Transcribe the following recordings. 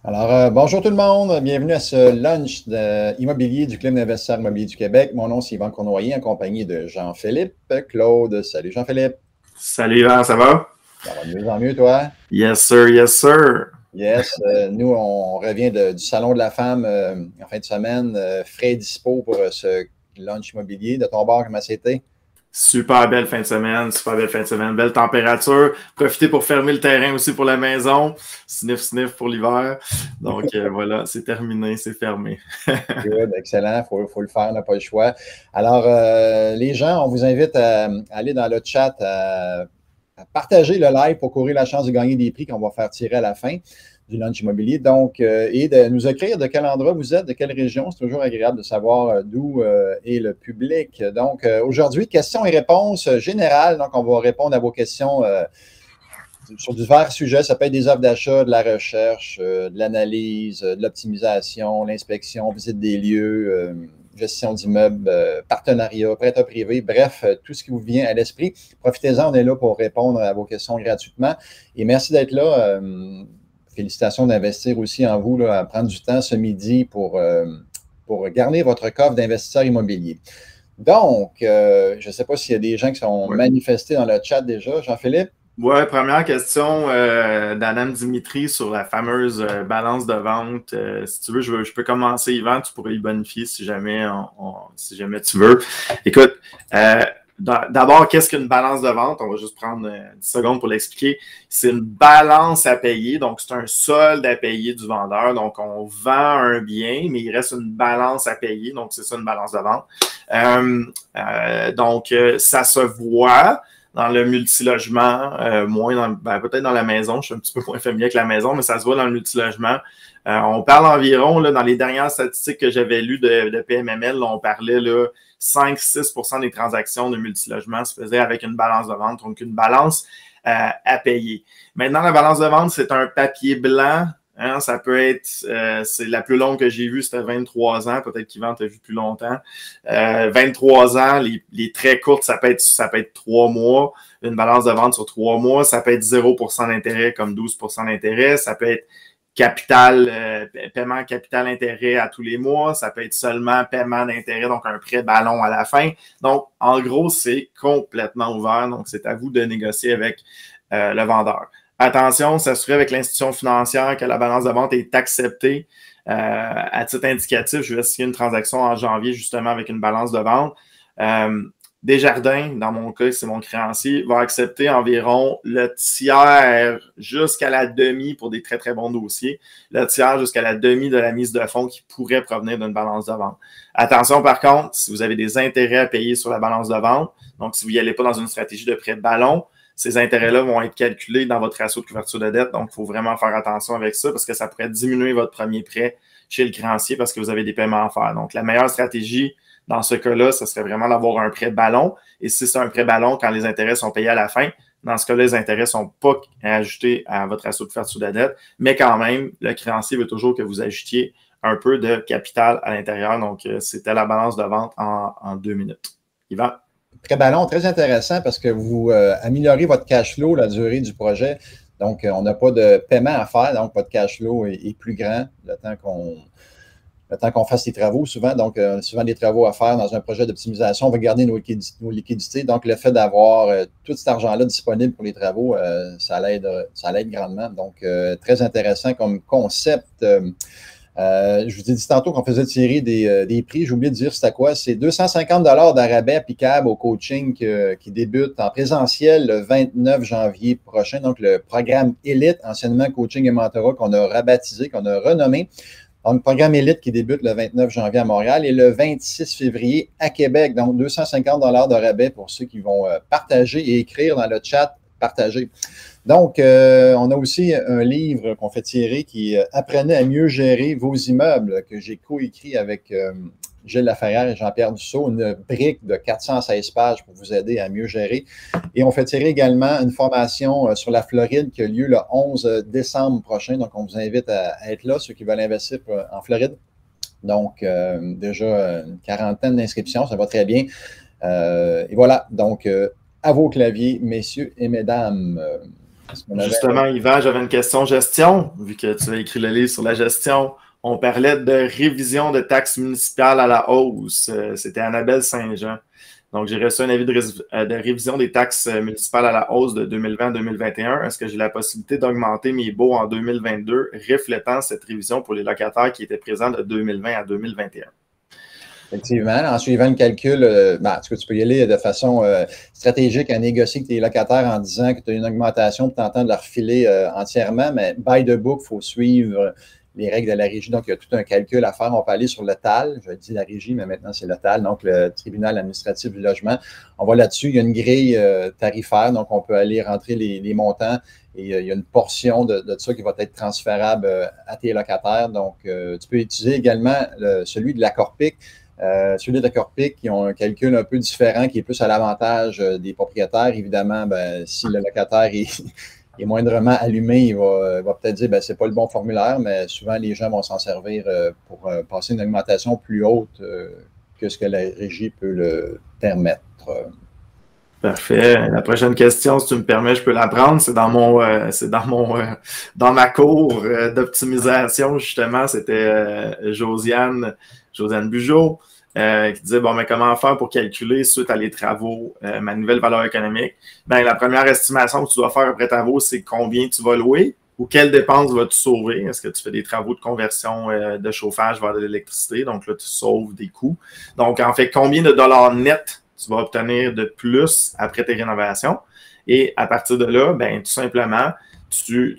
Alors, bonjour tout le monde, bienvenue à ce lunch immobilier du Club d'investisseurs immobiliers du Québec. Mon nom, c'est Yvan Cournoyer, en compagnie de Jean-Philippe Claude. Salut Jean-Philippe. Salut Yvan, ça va? Ça va de mieux en mieux, toi? Yes sir, yes sir. Yes, nous, on revient du Salon de la femme en fin de semaine, frais et dispo pour ce lunch immobilier. De ton bord, comment c'était? Super belle fin de semaine, super belle fin de semaine, belle température. Profitez pour fermer le terrain aussi pour la maison. Sniff, sniff pour l'hiver. Donc voilà, c'est terminé, c'est fermé. Good, excellent, faut le faire, on n'a pas le choix. Alors, les gens, on vous invite à aller dans le chat, à partager le live pour courir la chance de gagner des prix qu'on va faire tirer à la fin du lunch immobilier. Donc, et de nous écrire de quel endroit vous êtes, de quelle région. C'est toujours agréable de savoir d'où est le public. Donc, aujourd'hui, questions et réponses générales. Donc, on va répondre à vos questions sur divers sujets. Ça peut être des offres d'achat, de la recherche, de l'analyse, de l'optimisation, l'inspection, visite des lieux, gestion d'immeubles, partenariat, prêt à privé, bref, tout ce qui vous vient à l'esprit. Profitez-en, on est là pour répondre à vos questions gratuitement. Et merci d'être là. Félicitations d'investir aussi en vous, là, à prendre du temps ce midi pour garnir votre coffre d'investisseurs immobiliers. Donc, je ne sais pas s'il y a des gens qui sont manifestés dans le chat déjà. Jean-Philippe? Ouais, première question d'Adam Dimitri sur la fameuse balance de vente. Si tu veux, je peux commencer, Yvan, tu pourrais y bonifier si jamais, si jamais tu veux. Écoute, d'abord, qu'est-ce qu'une balance de vente? On va juste prendre 10 secondes pour l'expliquer. C'est une balance à payer, donc c'est un solde à payer du vendeur. Donc, on vend un bien, mais il reste une balance à payer, donc c'est ça une balance de vente. Donc, ça se voit dans le multilogement, moins peut-être dans la maison. Je suis un petit peu moins familier avec la maison, mais ça se voit dans le multilogement. On parle environ, là, dans les dernières statistiques que j'avais lues de PMML, là, on parlait 5-6% des transactions de multilogement se faisaient avec une balance de vente, donc une balance à payer. Maintenant, la balance de vente, c'est un papier blanc. Hein, ça peut être, c'est la plus longue que j'ai vue, c'était 23 ans. Peut-être qu'Yvan t'a vu plus longtemps. 23 ans, les très courtes, ça peut être 3 mois. Une balance de vente sur 3 mois. Ça peut être 0% d'intérêt comme 12% d'intérêt. Ça peut être paiement capital intérêt à tous les mois. Ça peut être seulement paiement d'intérêt, donc un prêt ballon à la fin. Donc, en gros, c'est complètement ouvert. Donc, c'est à vous de négocier avec le vendeur. Attention, s'assurer avec l'institution financière que la balance de vente est acceptée. À titre indicatif, je vais signer une transaction en janvier justement avec une balance de vente. Desjardins, dans mon cas, c'est mon créancier, va accepter environ le tiers jusqu'à la demi pour des très, très bons dossiers, le tiers jusqu'à la demi de la mise de fonds qui pourrait provenir d'une balance de vente. Attention, par contre, si vous avez des intérêts à payer sur la balance de vente, donc si vous n'y allez pas dans une stratégie de prêt de ballon, ces intérêts-là vont être calculés dans votre ratio de couverture de dette. Donc, il faut vraiment faire attention avec ça parce que ça pourrait diminuer votre premier prêt chez le créancier parce que vous avez des paiements à faire. Donc, la meilleure stratégie dans ce cas-là, ce serait vraiment d'avoir un prêt ballon. Et si c'est un prêt ballon, quand les intérêts sont payés à la fin, dans ce cas-là, les intérêts ne sont pas ajoutés à votre ratio de couverture de dette. Mais quand même, le créancier veut toujours que vous ajoutiez un peu de capital à l'intérieur. Donc, c'était la balance de vente en 2 minutes. Yvan? Prêt ballon, très intéressant parce que vous améliorez votre cash flow, la durée du projet. Donc, on n'a pas de paiement à faire, donc votre cash flow est plus grand le temps qu'on fasse les travaux souvent. Donc, souvent des travaux à faire dans un projet d'optimisation. On va garder nos liquidités. Donc, le fait d'avoir tout cet argent-là disponible pour les travaux, ça l'aide grandement. Donc, très intéressant comme concept. Je vous ai dit tantôt qu'on faisait tirer des prix. J'ai oublié de dire c'était quoi. C'est 250 $ d'arabais applicables au coaching qui débute en présentiel le 29 janvier prochain. Donc, le programme Élite, anciennement Coaching et Mentorat, qu'on a rebaptisé, qu'on a renommé. Donc, programme Élite qui débute le 29 janvier à Montréal et le 26 février à Québec. Donc, 250 $ de rabais pour ceux qui vont partager et écrire dans le chat « Partager ». Donc, on a aussi un livre qu'on fait tirer qui apprenait à mieux gérer vos immeubles, que j'ai coécrit avec Gilles Laferrière et Jean-Pierre Dussault, une brique de 416 pages pour vous aider à mieux gérer. Et on fait tirer également une formation sur la Floride qui a lieu le 11 décembre prochain. Donc, on vous invite à être là, ceux qui veulent investir en Floride. Donc, déjà une quarantaine d'inscriptions, ça va très bien. Et voilà, donc, à vos claviers, messieurs et mesdames. Justement, Yvan, j'avais une question gestion, vu que tu as écrit le livre sur la gestion. On parlait de révision de taxes municipales à la hausse. C'était Annabelle Saint-Jean. Donc, j'ai reçu un avis de révision des taxes municipales à la hausse de 2020 à 2021. Est-ce que j'ai la possibilité d'augmenter mes baux en 2022, reflétant cette révision pour les locataires qui étaient présents de 2020 à 2021? Effectivement, en suivant le calcul, tu peux y aller de façon stratégique à négocier avec tes locataires en disant que tu as une augmentation pour t'entendre leur filer entièrement, mais by the book, il faut suivre les règles de la régie. Donc, il y a tout un calcul à faire. On peut aller sur le TAL, je dis la régie, mais maintenant c'est le TAL, donc le tribunal administratif du logement. On va là-dessus, il y a une grille tarifaire, donc on peut aller rentrer les montants et il y a une portion de ça qui va être transférable à tes locataires. Donc, tu peux utiliser également celui de la Corpic. Celui de Corpic, qui ont un calcul un peu différent, qui est plus à l'avantage des propriétaires. Évidemment, si le locataire est moindrement allumé, il va peut-être dire c'est pas le bon formulaire, mais souvent les gens vont s'en servir pour passer une augmentation plus haute que ce que la régie peut le permettre. Parfait. La prochaine question, si tu me permets, je peux la prendre. C'est dans ma cour d'optimisation, justement. C'était Josiane Bugeaud qui disait, mais comment faire pour calculer suite à les travaux ma nouvelle valeur économique? La première estimation que tu dois faire après travaux, c'est combien tu vas louer ou quelles dépenses vas-tu sauver? Est-ce que tu fais des travaux de conversion de chauffage vers de l'électricité? Donc là, tu sauves des coûts. Donc, en fait, combien de dollars net tu vas obtenir de plus après tes rénovations? Et à partir de là, tout simplement, tu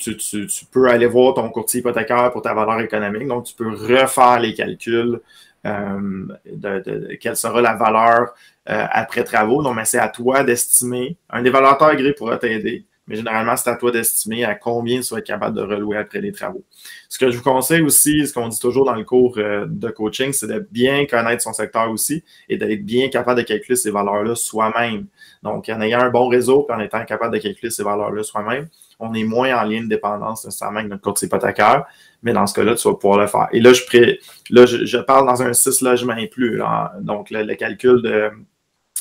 peux aller voir ton courtier hypothécaire pour ta valeur économique. Donc, tu peux refaire les calculs de quelle sera la valeur après travaux. Donc, c'est à toi d'estimer. Un évaluateur agréé pourra t'aider, mais généralement, c'est à toi d'estimer à combien tu vas être capable de relouer après les travaux. Ce que je vous conseille aussi, ce qu'on dit toujours dans le cours de coaching, c'est de bien connaître son secteur aussi et d'être bien capable de calculer ces valeurs-là soi-même. Donc, en ayant un bon réseau et en étant capable de calculer ces valeurs-là soi-même, on est moins en lien de dépendance nécessairement avec notre courtier hypothécaire, mais dans ce cas-là, tu vas pouvoir le faire. Et là, je parle dans un 6 logements et plus, là, donc le calcul de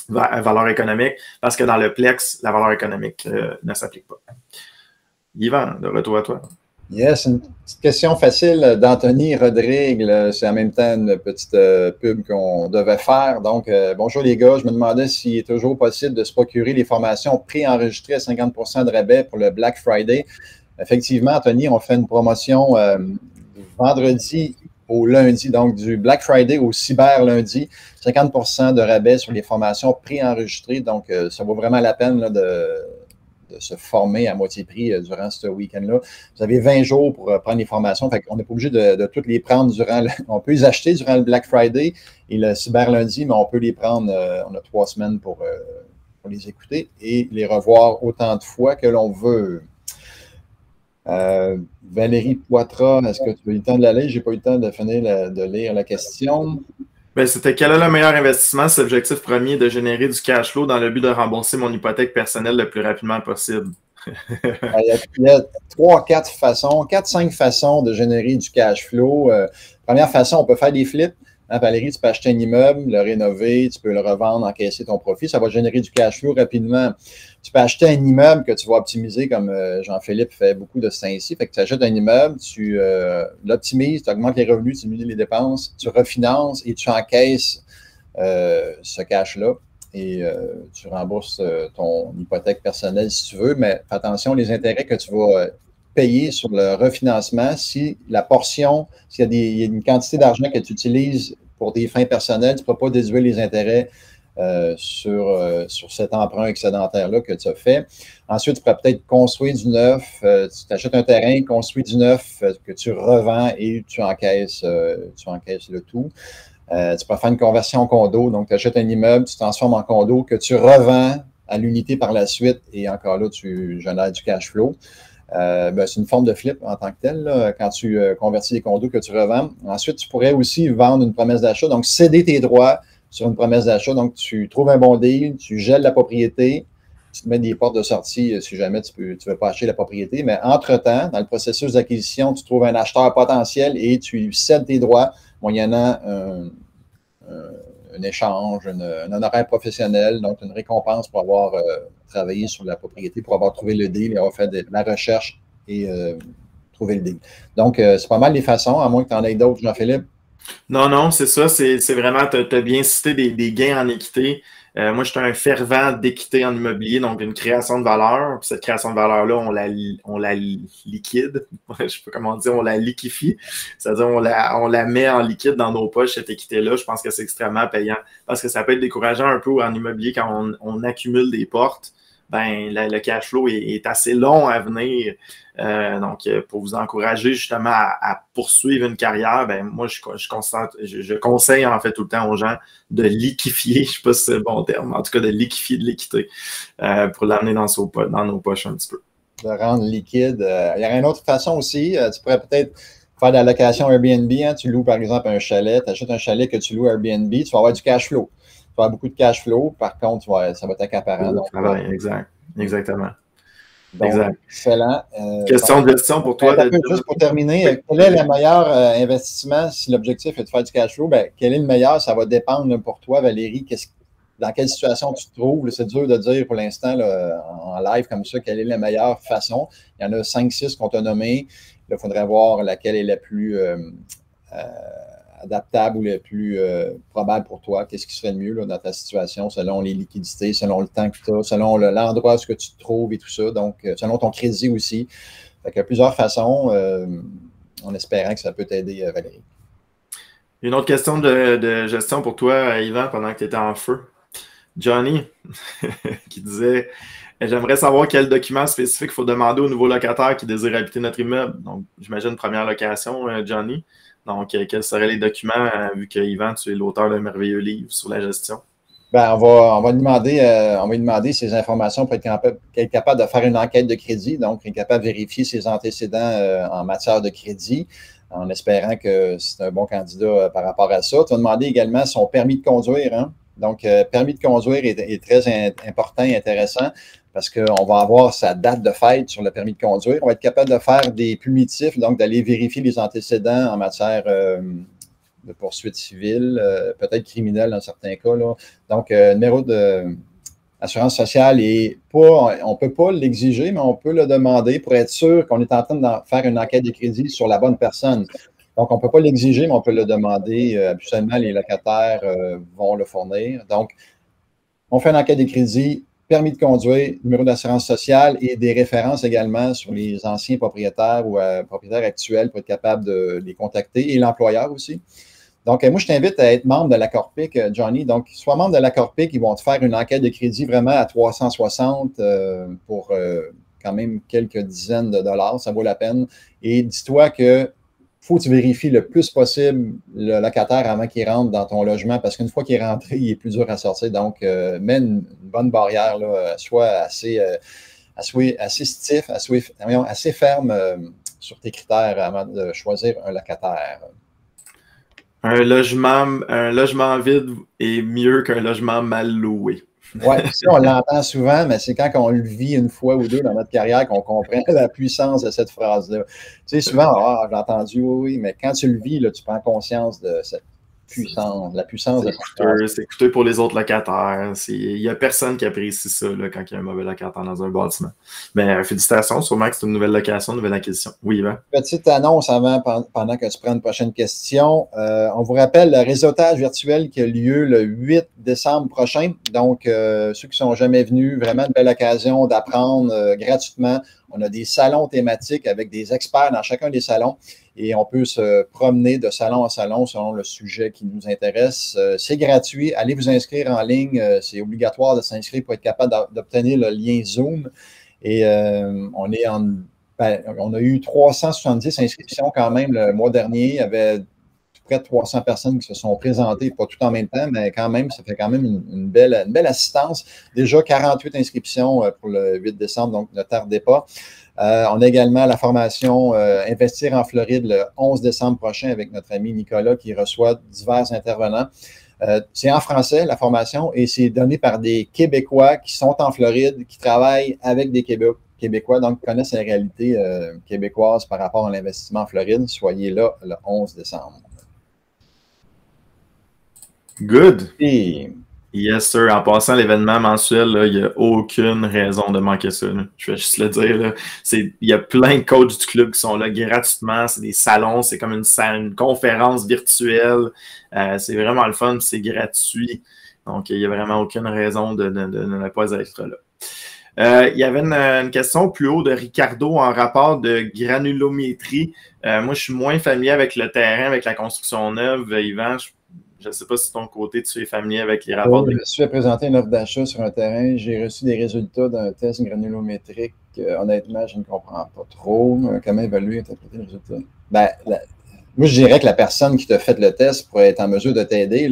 valeur économique, parce que dans le Plex, la valeur économique ne s'applique pas. Yvan, de retour à toi. Yes, une petite question facile d'Anthony Rodrigue. C'est en même temps une petite pub qu'on devait faire. Donc, bonjour les gars, je me demandais s'il est toujours possible de se procurer les formations préenregistrées à 50 % de rabais pour le Black Friday. Effectivement, Anthony, on fait une promotion vendredi au lundi, donc du Black Friday au cyber lundi, 50 % de rabais sur les formations préenregistrées. Donc, ça vaut vraiment la peine là, de se former à moitié prix durant ce week-end-là. Vous avez 20 jours pour prendre les formations. Fait qu'on n'est pas obligé de toutes les prendre on peut les acheter durant le Black Friday et le cyber lundi, mais on peut les prendre, on a 3 semaines pour les écouter et les revoir autant de fois que l'on veut. Valérie Poitras, est-ce que tu as eu le temps de la lire? Je n'ai pas eu le temps de finir de lire la question. C'était quel est le meilleur investissement? C'est l'objectif premier de générer du cash flow dans le but de rembourser mon hypothèque personnelle le plus rapidement possible. Il y a 4-5 façons de générer du cash flow. Première façon, on peut faire des flips. Valérie, tu peux acheter un immeuble, le rénover, tu peux le revendre, encaisser ton profit. Ça va générer du cash flow rapidement. Tu peux acheter un immeuble que tu vas optimiser, comme Jean-Philippe fait beaucoup de ça ici. Fait que tu achètes un immeuble, tu l'optimises, tu augmentes les revenus, tu diminues les dépenses, tu refinances et tu encaisses ce cash-là et tu rembourses ton hypothèque personnelle si tu veux. Mais fais attention, les intérêts que tu vas payer sur le refinancement, si la portion, s'il y a une quantité d'argent que tu utilises pour des fins personnelles, tu ne peux pas déduire les intérêts sur cet emprunt excédentaire-là que tu as fait. Ensuite, tu pourrais peut-être construire du neuf, tu t'achètes un terrain, construis du neuf que tu revends et tu encaisses le tout. Tu peux faire une conversion en condo, donc tu achètes un immeuble, tu transformes en condo que tu revends à l'unité par la suite et encore là, tu génères du cash flow. C'est une forme de flip en tant que tel, là, quand tu convertis des condos que tu revends. Ensuite, tu pourrais aussi vendre une promesse d'achat, donc céder tes droits sur une promesse d'achat. Donc, tu trouves un bon deal, tu gèles la propriété, tu te mets des portes de sortie si jamais tu ne veux pas acheter la propriété. Mais entre-temps, dans le processus d'acquisition, tu trouves un acheteur potentiel et tu cèdes tes droits moyennant un échange, un honoraire professionnel, donc une récompense pour avoir travaillé sur la propriété, pour avoir trouvé le deal et avoir fait de la recherche et trouver le deal. Donc, c'est pas mal les façons, à moins que tu en aies d'autres, Jean-Philippe. Non, non, c'est ça. C'est vraiment, tu as bien cité des gains en équité. Moi, je suis un fervent d'équité en immobilier, donc une création de valeur. Puis cette création de valeur-là, on la liquide. Je ne sais pas comment dire, on la liquifie. C'est-à-dire, on la met en liquide dans nos poches, cette équité-là. Je pense que c'est extrêmement payant parce que ça peut être décourageant un peu en immobilier quand on accumule des portes. Ben, le cash flow est assez long à venir. Donc, pour vous encourager justement à poursuivre une carrière, ben moi, je conseille en fait tout le temps aux gens de liquifier, je ne sais pas si c'est le bon terme, en tout cas de liquifier de l'équité pour l'amener dans nos poches un petit peu. De rendre liquide. Il y aurait une autre façon aussi. Tu pourrais peut-être faire de la location Airbnb. Hein. Tu loues par exemple un chalet, tu achètes un chalet que tu loues Airbnb, tu vas avoir du cash flow. Tu vas avoir beaucoup de cash flow. Par contre, ça va être accaparant. Exactement. Donc, exact. Excellent. Question de gestion pour toi. Juste pour terminer, quel est le meilleur investissement si l'objectif est de faire du cash flow? Ben, quel est le meilleur? Ça va dépendre pour toi, Valérie. Dans quelle situation tu te trouves? C'est dur de dire pour l'instant en live comme ça, quelle est la meilleure façon. Il y en a 5-6 qu'on t'a nommés. Il faudrait voir laquelle est la plus adaptable ou la plus probable pour toi. Qu'est-ce qui serait le mieux dans ta situation selon les liquidités, selon le temps que tu as, selon l'endroit où tu te trouves et tout ça. Donc, selon ton crédit aussi. Fait qu'il y a plusieurs façons en espérant que ça peut t'aider, Valérie. Une autre question de gestion pour toi, Yvan, pendant que tu étais en feu. Johnny, qui disait « J'aimerais savoir quel document spécifique il faut demander aux nouveaux locataires qui désirent habiter notre immeuble. » Donc, j'imagine première location, Johnny. Donc, quels seraient les documents, vu que Yvan, tu es l'auteur d'un merveilleux livre sur la gestion? Ben, on va lui demander ces informations pour être capable de faire une enquête de crédit, donc être capable de vérifier ses antécédents en matière de crédit, en espérant que c'est un bon candidat par rapport à ça. Tu vas demander également son permis de conduire, hein? Donc, permis de conduire est très important et intéressant parce qu'on va avoir sa date de fête sur le permis de conduire. On va être capable de faire des plumitifs, donc d'aller vérifier les antécédents en matière de poursuite civile, peut-être criminelle dans certains cas. Là. Donc, numéro d'assurance sociale, on ne peut pas l'exiger, mais on peut le demander pour être sûr qu'on est en train de faire une enquête de crédit sur la bonne personne. Donc, on ne peut pas l'exiger, mais on peut le demander. Habituellement, les locataires vont le fournir. Donc, on fait une enquête de crédit, permis de conduire, numéro d'assurance sociale et des références également sur les anciens propriétaires ou propriétaires actuels pour être capable de les contacter et l'employeur aussi. Donc, moi, je t'invite à être membre de la Corpic, Johnny. Donc, sois membre de la Corpic, ils vont te faire une enquête de crédit vraiment à 360 pour quand même quelques dizaines de dollars. Ça vaut la peine. Et dis-toi que faut que tu vérifies le plus possible le locataire avant qu'il rentre dans ton logement parce qu'une fois qu'il est rentré, il est plus dur à sortir. Donc, mets une bonne barrière, là, soit assez stiff, assez ferme sur tes critères avant de choisir un locataire. Un logement vide est mieux qu'un logement mal loué. Oui, ça, on l'entend souvent, mais c'est quand on le vit une fois ou deux dans notre carrière qu'on comprend la puissance de cette phrase-là. Tu sais, souvent, j'ai entendu, oui, mais quand tu le vis, là, tu prends conscience de cette puissance, la puissance de cette phrase. C'est coûteux pour les autres locataires. Il n'y a personne qui apprécie ça là, quand il y a un mauvais locataire dans un bâtiment. Mais félicitations, sûrement que c'est une nouvelle location, une nouvelle acquisition. Oui, Yvan. Petite annonce avant, pendant que tu prends une prochaine question. On vous rappelle le réseautage virtuel qui a lieu le 8 décembre prochain. Donc, ceux qui ne sont jamais venus, vraiment une belle occasion d'apprendre gratuitement. On a des salons thématiques avec des experts dans chacun des salons et on peut se promener de salon en salon selon le sujet qui nous intéresse. C'est gratuit. Allez vous inscrire en ligne. C'est obligatoire de s'inscrire pour être capable d'obtenir le lien Zoom. Et on a eu 370 inscriptions quand même le mois dernier. Il y avait près de 300 personnes qui se sont présentées, pas tout en même temps, mais quand même, ça fait quand même une belle assistance. Déjà 48 inscriptions pour le 8 décembre, donc ne tardez pas. On a également la formation Investir en Floride le 11 décembre prochain avec notre ami Nicolas qui reçoit divers intervenants. C'est en français, la formation, et c'est donné par des Québécois qui sont en Floride, qui travaillent avec des Québécois, donc connaissent la réalité québécoise par rapport à l'investissement en Floride. Soyez là le 11 décembre. Good. Et Yes, sir. En passant l'événement mensuel, là, il n'y a aucune raison de manquer ça. Là. Je vais juste le dire. Là. Il y a plein de coachs du club qui sont là gratuitement. C'est des salons, c'est comme une conférence virtuelle. C'est vraiment le fun, c'est gratuit. Donc, il n'y a vraiment aucune raison de ne pas être là. Il y avait une question plus haut de Ricardo en rapport de granulométrie. Moi, je suis moins familier avec le terrain, avec la construction neuve. Yvan, je ne sais pas si de ton côté, tu es familier avec les rapports de... je suis à présenter une offre d'achat sur un terrain. J'ai reçu des résultats d'un test granulométrique. Honnêtement, je ne comprends pas trop. Comment évaluer et interpréter les résultats? Moi, je dirais que la personne qui t'a fait le test pourrait être en mesure de t'aider.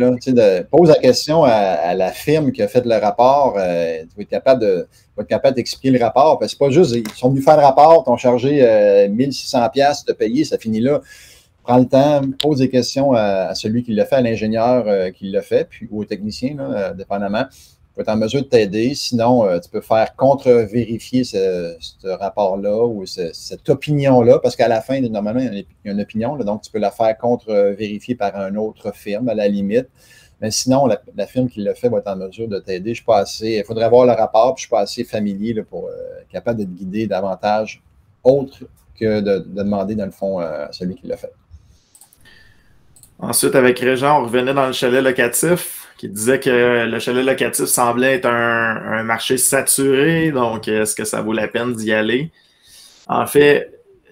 Pose la question à la firme qui a fait le rapport. Tu vas être capable d'expliquer le rapport. Parce que c'est pas juste, ils sont venus faire le rapport, t'ont chargé 1600$ de payer, ça finit là. Prends le temps, pose des questions à celui qui l'a fait, à l'ingénieur qui l'a fait, puis ou au technicien, là, dépendamment. Il va être en mesure de t'aider. Sinon, tu peux faire contre-vérifier ce rapport-là ou cette opinion-là, parce qu'à la fin, normalement, il y a une opinion, là, donc tu peux la faire contre-vérifier par une autre firme, à la limite. Mais sinon, la firme qui l'a fait va être en mesure de t'aider. Je suis pas assez. Il faudrait voir le rapport, puis je ne suis pas assez familier là, pour être capable de te guider davantage, autre que de demander, dans le fond, à celui qui l'a fait. Ensuite, avec Régent, on revenait dans le chalet locatif, qui disait que le chalet locatif semblait être un marché saturé. Donc, est-ce que ça vaut la peine d'y aller? En fait,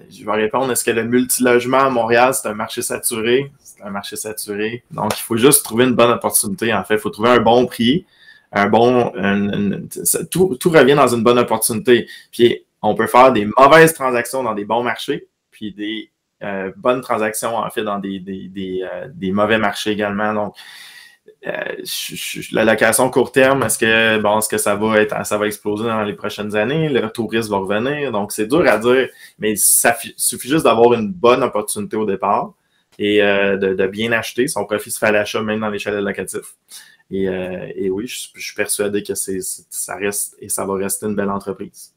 je vais répondre, est-ce que le multilogement à Montréal, c'est un marché saturé? C'est un marché saturé. Donc, il faut juste trouver une bonne opportunité. En fait, il faut trouver un bon prix, tout revient dans une bonne opportunité. Puis, on peut faire des mauvaises transactions dans des bons marchés, puis des bonnes transactions, en fait, dans des mauvais marchés également. Donc, la location court terme, est-ce que ça va exploser dans les prochaines années? Le tourisme va revenir. Donc, c'est dur à dire, mais ça suffit juste d'avoir une bonne opportunité au départ et de bien acheter. Son profit se fait à l'achat même dans les chalets locatifs. Et oui, je suis persuadé que ça reste et ça va rester une belle entreprise.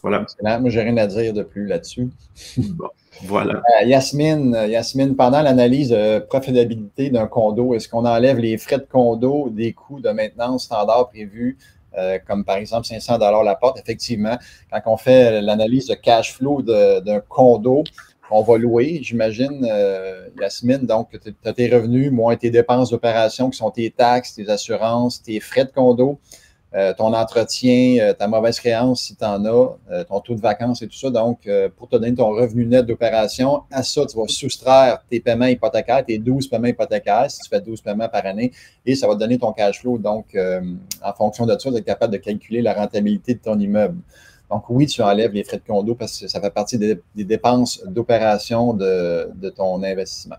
Voilà. Excellent. Moi, j'ai rien à dire de plus là-dessus. Bon, voilà. Yasmine, pendant l'analyse de profitabilité d'un condo, est-ce qu'on enlève les frais de condo des coûts de maintenance standard prévus, comme par exemple 500 $ la porte? Effectivement, quand on fait l'analyse de cash flow d'un condo, on va louer, j'imagine, Yasmine, donc tu as tes revenus, moins tes dépenses d'opération qui sont tes taxes, tes assurances, tes frais de condo. Ton entretien, ta mauvaise créance si tu en as, ton taux de vacances et tout ça. Donc, pour te donner ton revenu net d'opération, à ça, tu vas soustraire tes paiements hypothécaires, tes 12 paiements hypothécaires, si tu fais 12 paiements par année, et ça va te donner ton cash flow. Donc, en fonction de ça, tu vas être capable de calculer la rentabilité de ton immeuble. Donc, oui, tu enlèves les frais de condo parce que ça fait partie des dépenses d'opération de ton investissement.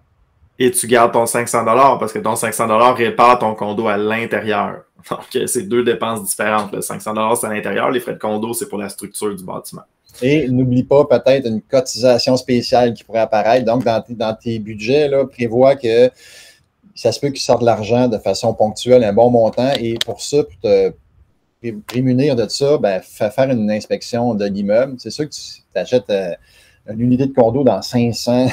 Et tu gardes ton 500 $ parce que ton 500 $ répare ton condo à l'intérieur. Donc, c'est deux dépenses différentes. Le 500 $, c'est à l'intérieur. Les frais de condo, c'est pour la structure du bâtiment. Et n'oublie pas peut-être une cotisation spéciale qui pourrait apparaître. Donc, dans tes budgets, là, prévois que ça se peut qu'ils sortent de l'argent de façon ponctuelle, un bon montant. Et pour ça, pour te prémunir de ça, fais faire une inspection de l'immeuble. C'est sûr que tu achètes une unité de condo dans 500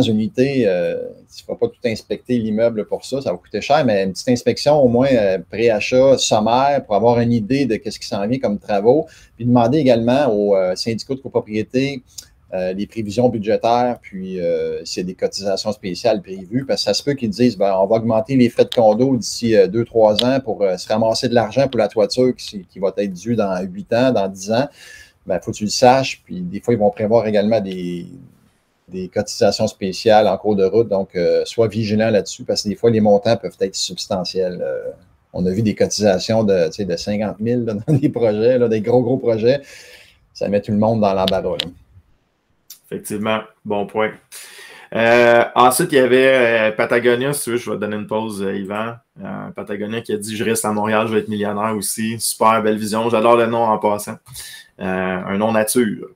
unités, tu ne vas pas tout inspecter l'immeuble pour ça, ça va coûter cher, mais une petite inspection au moins pré-achat sommaire pour avoir une idée de ce qui s'en vient comme travaux, puis demander également aux syndicats de copropriété les prévisions budgétaires, puis s'il y a des cotisations spéciales prévues, parce que ça se peut qu'ils disent, on va augmenter les frais de condo d'ici 2-3 ans pour se ramasser de l'argent pour la toiture qui va être due dans 8 ans, dans 10 ans. Il faut que tu le saches. Puis des fois, ils vont prévoir également des cotisations spéciales en cours de route. Donc, sois vigilant là-dessus parce que des fois, les montants peuvent être substantiels. On a vu des cotisations de 50 000 là, dans des projets, là, des gros projets. Ça met tout le monde dans l'embarras. Effectivement, bon point. Ensuite, il y avait Patagonia, si tu veux, je vais te donner une pause, Yvan. Patagonia qui a dit « Je reste à Montréal, je vais être millionnaire aussi. » Super belle vision. J'adore le nom en passant. Un nom nature.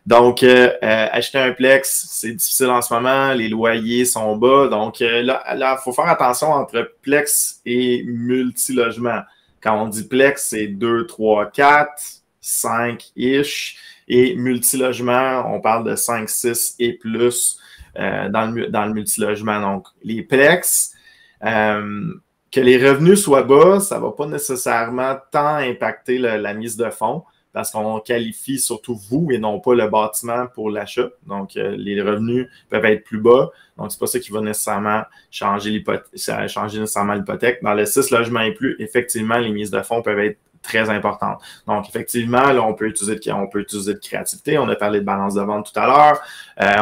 Donc, acheter un plex, c'est difficile en ce moment. Les loyers sont bas. Donc, là, il faut faire attention entre plex et multilogement. Quand on dit plex, c'est 2, 3, 4, 5-ish. Et multilogement, on parle de 5, 6 et plus dans le multilogement. Donc, les plex, Que les revenus soient bas, ça ne va pas nécessairement tant impacter la mise de fonds parce qu'on qualifie surtout vous et non pas le bâtiment pour l'achat. Donc, les revenus peuvent être plus bas. Donc, c'est pas ça qui va nécessairement changer nécessairement l'hypothèque. Dans le 6 logements et plus, effectivement, les mises de fonds peuvent être très importantes. Donc, effectivement, là, on peut utiliser de créativité. On a parlé de balance de vente tout à l'heure.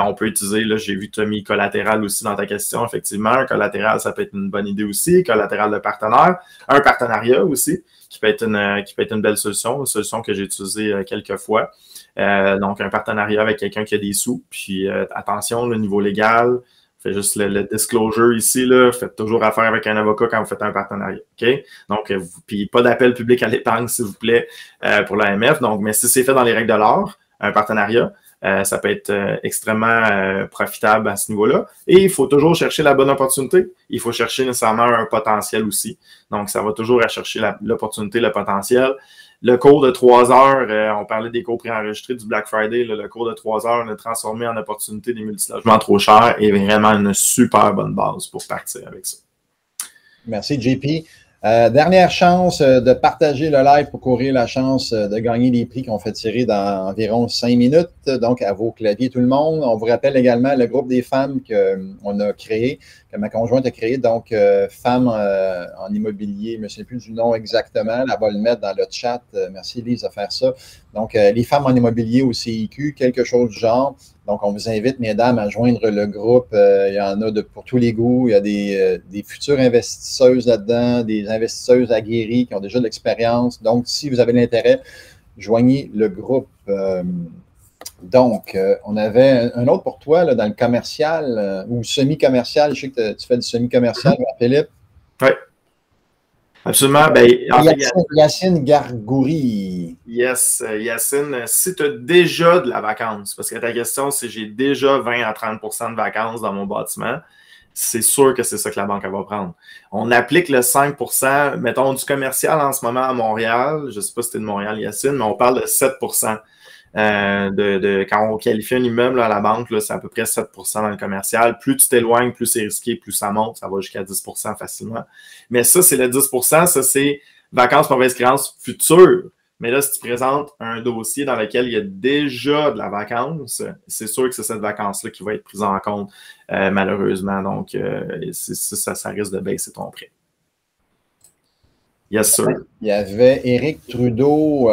On peut utiliser, là, j'ai vu que tu as mis collatéral aussi dans ta question. Effectivement, un collatéral, ça peut être une bonne idée aussi. Collatéral de partenaire. Un partenariat aussi, qui peut être une belle solution, une solution que j'ai utilisée quelques fois. Donc, un partenariat avec quelqu'un qui a des sous. Puis, attention, le niveau légal, faites juste le disclosure ici, là, faites toujours affaire avec un avocat quand vous faites un partenariat. OK? Donc, puis pas d'appel public à l'épargne, s'il vous plaît, pour l'AMF. Donc, mais si c'est fait dans les règles de l'art, un partenariat, ça peut être extrêmement profitable à ce niveau-là. Et il faut toujours chercher la bonne opportunité. Il faut chercher nécessairement un potentiel aussi. Donc, ça va toujours à chercher l'opportunité, le potentiel. Le cours de 3 heures, on parlait des cours préenregistrés du Black Friday, le cours de 3 heures, on a transformé en opportunité des multilogements trop chers et vraiment une super bonne base pour partir avec ça. Merci, JP. Dernière chance de partager le live pour courir la chance de gagner les prix qu'on fait tirer dans environ 5 minutes. Donc, à vos claviers, tout le monde. On vous rappelle également le groupe des femmes qu'on a créé, que ma conjointe a créé. Donc, femmes en immobilier, je ne me souviens plus du nom exactement. Elle va le mettre dans le chat. Merci, Lise, de faire ça. Donc, les femmes en immobilier au CIQ, quelque chose du genre. Donc, on vous invite, mesdames, à joindre le groupe. Il y en a pour tous les goûts. Il y a des futures investisseuses là-dedans, des investisseuses aguerries qui ont déjà de l'expérience. Donc, si vous avez l'intérêt, joignez le groupe. Donc, on avait un autre pour toi là, dans le commercial ou semi-commercial. Je sais que tu fais du semi-commercial, Philippe. Oui. Absolument. Ben, Yacine Gargouri. Yes, Yacine, si tu as déjà de la vacance, parce que ta question, c'est j'ai déjà 20 à 30 de vacances dans mon bâtiment, c'est sûr que c'est ça que la banque va prendre. On applique le 5 mettons, du commercial en ce moment à Montréal. Je ne sais pas si tu es de Montréal, Yacine, mais on parle de 7 quand on qualifie un immeuble à la banque, c'est à peu près 7 dans le commercial. Plus tu t'éloignes, plus c'est risqué, plus ça monte. Ça va jusqu'à 10 facilement. Mais ça, c'est le 10 ça, c'est vacances, mauvaise créance futures. Mais là, si tu présentes un dossier dans lequel il y a déjà de la vacance, c'est sûr que c'est cette vacance-là qui va être prise en compte, malheureusement. Donc, ça risque de baisser ton prêt. Yes, sir. Il y avait Éric Trudeau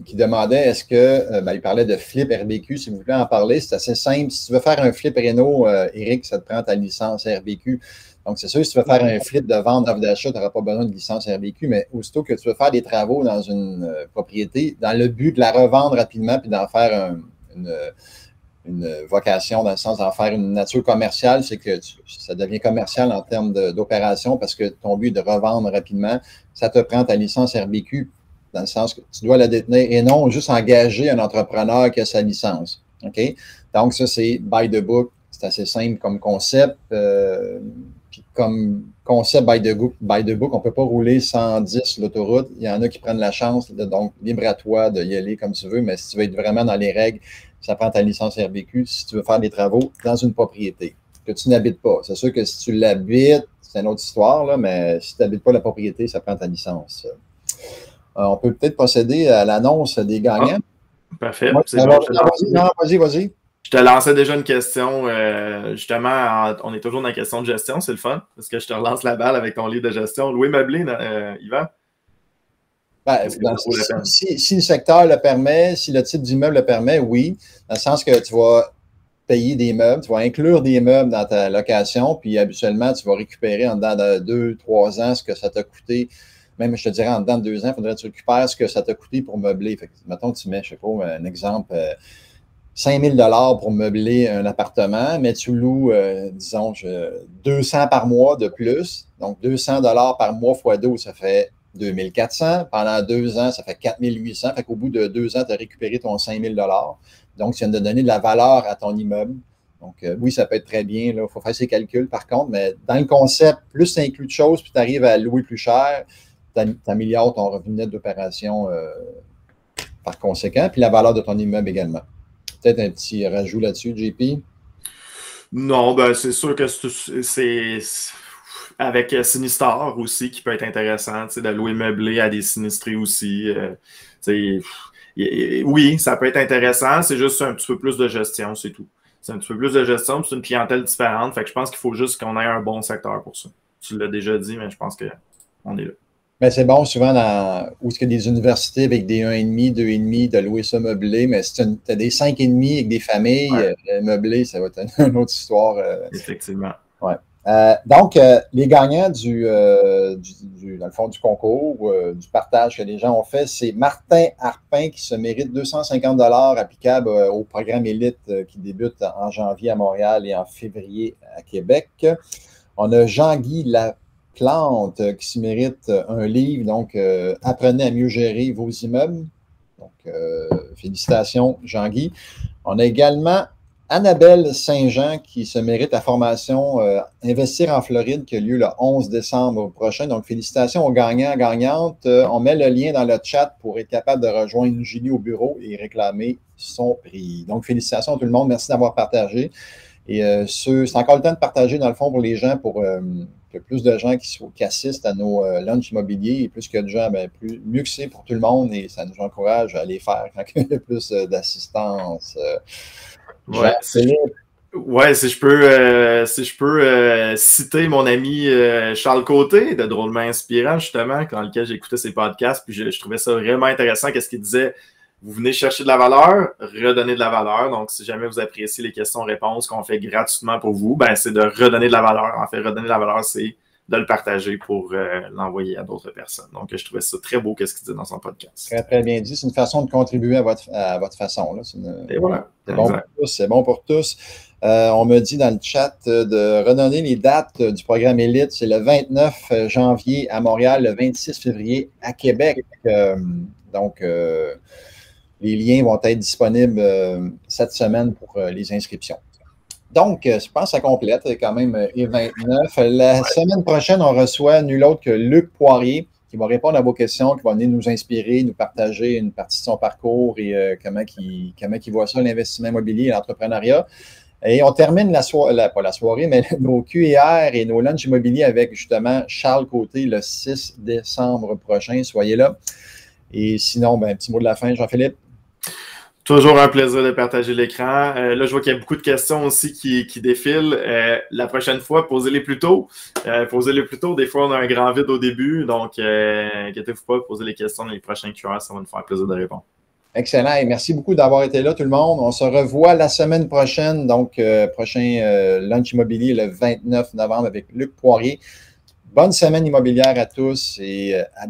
qui demandait est-ce que, il parlait de flip RBQ, si vous voulez en parler, c'est assez simple. Si tu veux faire un flip réno, Éric, ça te prend ta licence RBQ. Donc, c'est sûr, si tu veux faire un flip de vente d'offre d'achat, tu n'auras pas besoin de licence RBQ, mais aussitôt que tu veux faire des travaux dans une propriété, dans le but de la revendre rapidement puis d'en faire une vocation, dans le sens d'en faire une nature commerciale, c'est que ça devient commercial en termes d'opération parce que ton but est de revendre rapidement. Ça te prend ta licence RBQ dans le sens que tu dois la détenir et non juste engager un entrepreneur qui a sa licence. OK? Donc, ça, c'est by the book. C'est assez simple comme concept. Puis comme concept by the book, on ne peut pas rouler 110 l'autoroute. Il y en a qui prennent la chance, donc libre à toi d'y aller comme tu veux, mais si tu veux être vraiment dans les règles, ça prend ta licence RBQ si tu veux faire des travaux dans une propriété que tu n'habites pas. C'est sûr que si tu l'habites, c'est une autre histoire, là, mais si tu n'habites pas la propriété, ça prend ta licence. On peut peut-être procéder à l'annonce des gagnants. Parfait. Ouais, vas-y. Je te lançais déjà une question, justement, on est toujours dans la question de gestion, c'est le fun, parce que je te relance la balle avec ton livre de gestion. Louer meublé, Yvan? Si le secteur le permet, si le type d'immeuble le permet, oui, dans le sens que tu vas payer des meubles, tu vas inclure des meubles dans ta location, puis habituellement, tu vas récupérer en dedans de 2-3 ans ce que ça t'a coûté. Même, je te dirais, en dedans de 2 ans, il faudrait que tu récupères ce que ça t'a coûté pour meubler. Fait que, mettons, tu mets, je ne sais pas, un exemple, 5 000 $ pour meubler un appartement, mais tu loues, disons, 200 par mois de plus. Donc, 200 $ par mois x 12, ça fait 2 400. Pendant 2 ans, ça fait 4 800. Fait qu'au bout de 2 ans, tu as récupéré ton 5 000 $. Donc, tu viens de donner de la valeur à ton immeuble. Donc, oui, ça peut être très bien. Il faut faire ses calculs, par contre, mais dans le concept, plus tu inclus de choses, puis tu arrives à louer plus cher, tu améliores ton revenu net d'opération par conséquent, puis la valeur de ton immeuble également. Peut-être un petit rajout là-dessus, JP? Non, ben c'est sûr que c'est avec Sinistar aussi, qui peut être intéressant, de louer meublé à des sinistrés aussi. Oui, ça peut être intéressant, c'est juste un petit peu plus de gestion, c'est tout. C'est un petit peu plus de gestion, c'est une clientèle différente. Fait que je pense qu'il faut juste qu'on ait un bon secteur pour ça. Tu l'as déjà dit, mais je pense qu'on est là. Mais c'est bon, souvent, où il y a des universités avec des 1,5, 2,5, de louer ça meublé, mais si tu as des 5,5 avec des familles, meublés, ça va être une autre histoire. Effectivement. Ouais. Donc, les gagnants dans le fond, du concours, du partage que les gens ont fait, c'est Martin Harpin qui se mérite 250 $ applicables au programme Élite qui débute en janvier à Montréal et en février à Québec. On a Jean-Guy Laplante qui se mérite un livre, donc Apprenez à mieux gérer vos immeubles. Donc, félicitations, Jean-Guy. On a également Annabelle Saint-Jean qui se mérite la formation Investir en Floride qui a lieu le 11 décembre prochain. Donc, félicitations aux gagnants, gagnantes. On met le lien dans le chat pour être capable de rejoindre Julie au bureau et réclamer son prix. Donc, félicitations à tout le monde. Merci d'avoir partagé. Et c'est encore le temps de partager, dans le fond, pour les gens, pour que plus de gens qui assistent à nos lunchs immobiliers. Et plus qu'il y a de gens, mieux que c'est pour tout le monde. Et ça nous encourage à les faire quand il y a plus d'assistance. Si je peux citer mon ami Charles Côté de Drôlement Inspirant, justement, dans lequel j'écoutais ses podcasts, puis je trouvais ça vraiment intéressant. Qu'est-ce qu'il disait? Vous venez chercher de la valeur, redonner de la valeur. Donc, si jamais vous appréciez les questions-réponses qu'on fait gratuitement pour vous, c'est de redonner de la valeur. En fait, redonner de la valeur, c'est de le partager pour l'envoyer à d'autres personnes. Donc, je trouvais ça très beau, qu'est-ce qu'il dit dans son podcast. Très, très bien dit. C'est une façon de contribuer à votre façon. Là. Et voilà. C'est bon pour tous. On me dit dans le chat de redonner les dates du programme Élite. C'est le 29 janvier à Montréal, le 26 février à Québec. Donc, les liens vont être disponibles cette semaine pour les inscriptions. Donc, je pense que ça complète quand même E29. La semaine prochaine, on reçoit nul autre que Luc Poirier qui va répondre à vos questions, qui va venir nous inspirer, nous partager une partie de son parcours et comment il voit ça, l'investissement immobilier et l'entrepreneuriat. Et on termine pas la soirée, mais nos Q&R et nos lunchs immobiliers avec justement Charles Côté le 6 décembre prochain. Soyez là. Et sinon, un petit mot de la fin, Jean-Philippe. Toujours un plaisir de partager l'écran. Là, je vois qu'il y a beaucoup de questions aussi qui défilent. La prochaine fois, posez-les plus tôt. Posez-les plus tôt. Des fois, on a un grand vide au début. Donc, inquiétez-vous pas, posez les questions dans les prochains QR. Ça va nous faire plaisir de répondre. Excellent. Et merci beaucoup d'avoir été là, tout le monde. On se revoit la semaine prochaine. Donc, prochain lunch immobilier le 29 novembre avec Luc Poirier. Bonne semaine immobilière à tous et à